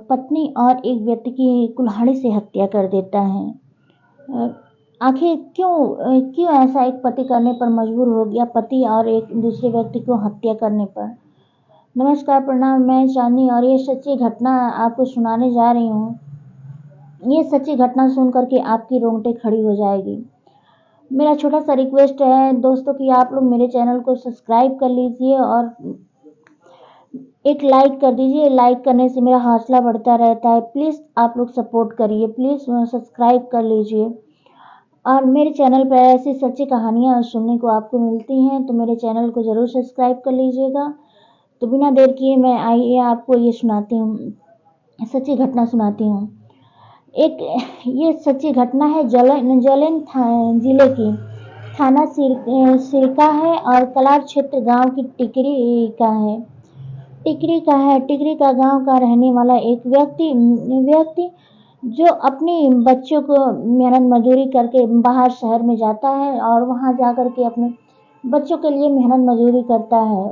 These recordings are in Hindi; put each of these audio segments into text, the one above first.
पत्नी और एक व्यक्ति की कुल्हाड़ी से हत्या कर देता है। आखिर क्यों ऐसा एक पति करने पर मजबूर हो गया, पति और एक दूसरे व्यक्ति को हत्या करने पर। नमस्कार, प्रणाम, मैं चांदनी और ये सच्ची घटना आपको सुनाने जा रही हूँ। ये सच्ची घटना सुन करके आपकी रोंगटे खड़ी हो जाएगी। मेरा छोटा सा रिक्वेस्ट है दोस्तों कि आप लोग मेरे चैनल को सब्सक्राइब कर लीजिए और एक लाइक कर दीजिए। लाइक करने से मेरा हौसला बढ़ता रहता है। प्लीज़ आप लोग सपोर्ट करिए, प्लीज़ सब्सक्राइब कर लीजिए। और मेरे चैनल पर ऐसी सच्ची कहानियाँ सुनने को आपको मिलती हैं तो मेरे चैनल को ज़रूर सब्सक्राइब कर लीजिएगा। तो बिना देर किए मैं आइए आपको ये सुनाती हूँ, सच्ची घटना सुनाती हूँ। ये सच्ची घटना है जलन जिले की, थाना सिरका है और कलार क्षेत्र गांव की टिकरी का गांव का रहने वाला एक व्यक्ति जो अपने बच्चों को मेहनत मजदूरी करके बाहर शहर में जाता है और वहां जाकर के अपने बच्चों के लिए मेहनत मजदूरी करता है।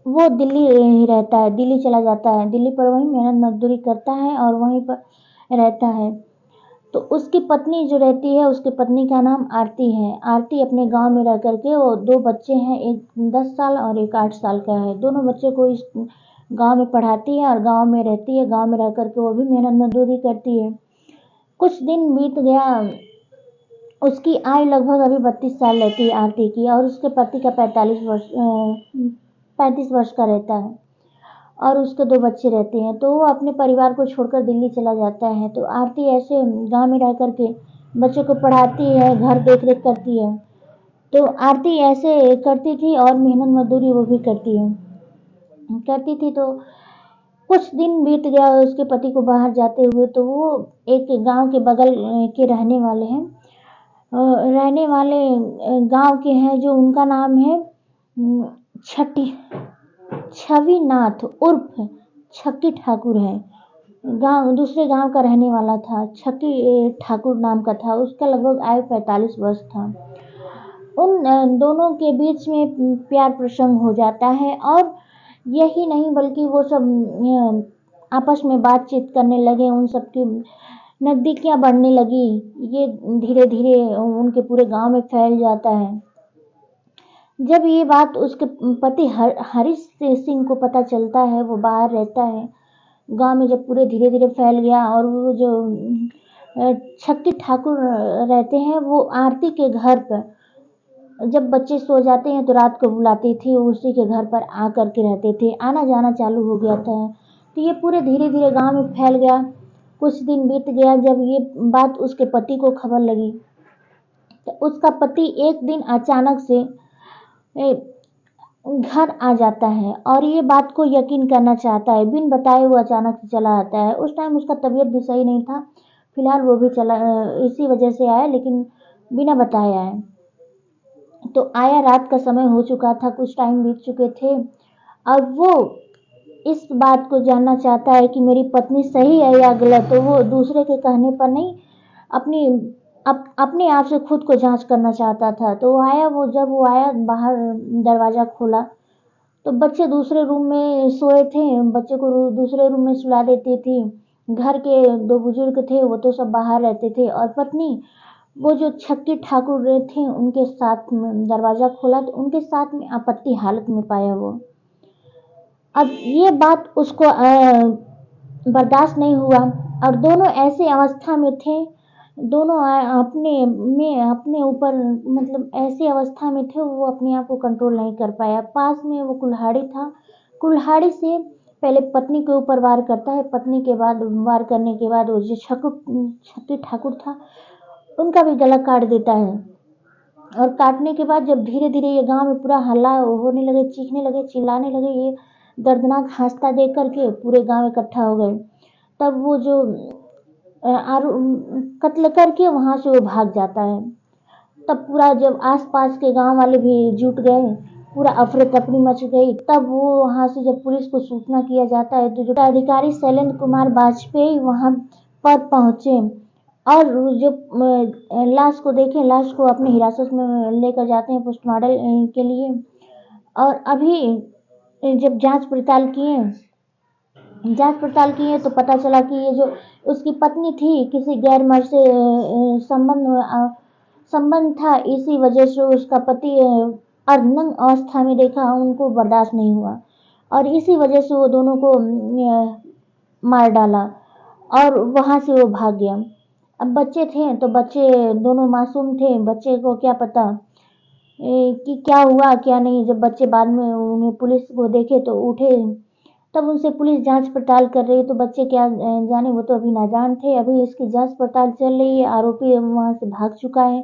वो दिल्ली ही रहता है, दिल्ली चला जाता है, दिल्ली पर वहीं मेहनत मजदूरी करता है और वहीं पर रहता है। तो उसकी पत्नी जो रहती है, उसकी पत्नी का नाम आरती है। आरती अपने गांव में रह करके, वो 2 बच्चे हैं, एक 10 साल और एक 8 साल का है। दोनों बच्चों को इस गांव में पढ़ाती है और गांव में रहती है। गांव में रह करके वो भी मेहनत मजदूरी करती है। कुछ दिन बीत गया, उसकी आयु लगभग अभी 32 साल रहती है आरती की, और उसके पति का 35 वर्ष का रहता है और उसके 2 बच्चे रहते हैं। तो वो अपने परिवार को छोड़कर दिल्ली चला जाता है। तो आरती ऐसे गांव में रह करके बच्चों को पढ़ाती है, घर देख रेख करती है। तो आरती ऐसे करती थी और मेहनत मजदूरी वो भी करती थी। तो कुछ दिन बीत गया उसके पति को बाहर जाते हुए। तो वो एक गांव के बगल के रहने वाले गांव के हैं, जो उनका नाम है छविनाथ उर्फ छक्की ठाकुर है। दूसरे गांव का रहने वाला था, छक्की ठाकुर नाम का था। उसका लगभग आयु 45 वर्ष था। उन दोनों के बीच में प्यार प्रसंग हो जाता है और यही नहीं बल्कि वो सब आपस में बातचीत करने लगे। उन सबकी नजदीकियां बढ़ने लगी। ये धीरे धीरे उनके पूरे गांव में फैल जाता है। जब ये बात उसके पति हरीश सिंह को पता चलता है, वो बाहर रहता है, गांव में जब पूरे धीरे धीरे फैल गया, और वो जो छक्की ठाकुर रहते हैं, वो आरती के घर पर जब बच्चे सो जाते हैं तो रात को बुलाती थी, उसी के घर पर आ करके रहते थे। आना जाना चालू हो गया था। तो ये पूरे धीरे धीरे गांव में फैल गया। कुछ दिन बीत गया, जब ये बात उसके पति को खबर लगी तो उसका पति एक दिन अचानक से घर आ जाता है और ये बात को यकीन करना चाहता है। बिन बताए वो अचानक से चला आता है। उस टाइम उसका तबीयत भी सही नहीं था, फिलहाल वो भी चला इसी वजह से आया, लेकिन बिना बताए आया। तो आया, रात का समय हो चुका था, कुछ टाइम बीत चुके थे। अब वो इस बात को जानना चाहता है कि मेरी पत्नी सही है या गलत। तो वो दूसरे के कहने पर नहीं, अपने आप से खुद को जांच करना चाहता था। तो जब वो आया, बाहर दरवाज़ा खोला तो बच्चे दूसरे रूम में सोए थे। बच्चे को दूसरे रूम में सुला देती थी। घर के 2 बुजुर्ग थे, वो तो सब बाहर रहते थे, और पत्नी वो जो छक्की ठाकुर थे उनके साथ में दरवाज़ा खोला तो उनके साथ में आपत्ति हालत में पाया वो। अब ये बात उसको बर्दाश्त नहीं हुआ और दोनों ऐसे अवस्था में थे, दोनों अपने ऊपर मतलब ऐसी अवस्था में थे, वो अपने आप को कंट्रोल नहीं कर पाया। पास में वो कुल्हाड़ी था, कुल्हाड़ी से पहले पत्नी के ऊपर वार करता है। पत्नी के बाद वार करने के बाद वो जो छक्की ठाकुर था उनका भी गला काट देता है। और काटने के बाद जब धीरे धीरे ये गांव में पूरा हल्ला होने लगे, चीखने लगे, चिल्लाने लगे, ये दर्दनाक हादसा देख करके पूरे गांव इकट्ठा हो गए। तब वो जो कत्ल करके वहां से वो भाग जाता है। तब पूरा जब आसपास के गांव वाले भी जुट गए, पूरा अफरा तफरी मच गई। तब वो वहां से जब पुलिस को सूचना किया जाता है तो जो अधिकारी शैलेंद्र कुमार वाजपेयी वहां पर पहुंचे और जो लाश को देखे, लाश को अपने हिरासत में लेकर जाते हैं पोस्टमार्टम के लिए। और अभी जब जांच पड़ताल किए जांच पड़ताल की है तो पता चला कि ये जो उसकी पत्नी थी किसी गैर मर्द से संबंध था, इसी वजह से उसका पति अर्धनग्न अवस्था में देखा, उनको बर्दाश्त नहीं हुआ और इसी वजह से वो दोनों को मार डाला और वहां से वो भाग गया। अब बच्चे थे तो बच्चे दोनों मासूम थे, बच्चे को क्या पता कि क्या हुआ क्या नहीं। जब बच्चे बाद में उन्हें पुलिस को देखे तो उठे, तब उनसे पुलिस जांच पड़ताल कर रही है। तो बच्चे क्या जाने, वो तो अभी नादान थे। अभी इसकी जांच पड़ताल चल रही है, आरोपी वहां से भाग चुका है।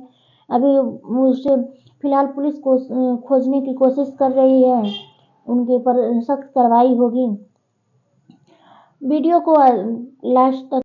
अभी उसे फिलहाल पुलिस को खोजने की कोशिश कर रही है, उनके ऊपर सख्त कार्रवाई होगी। वीडियो को लास्ट तक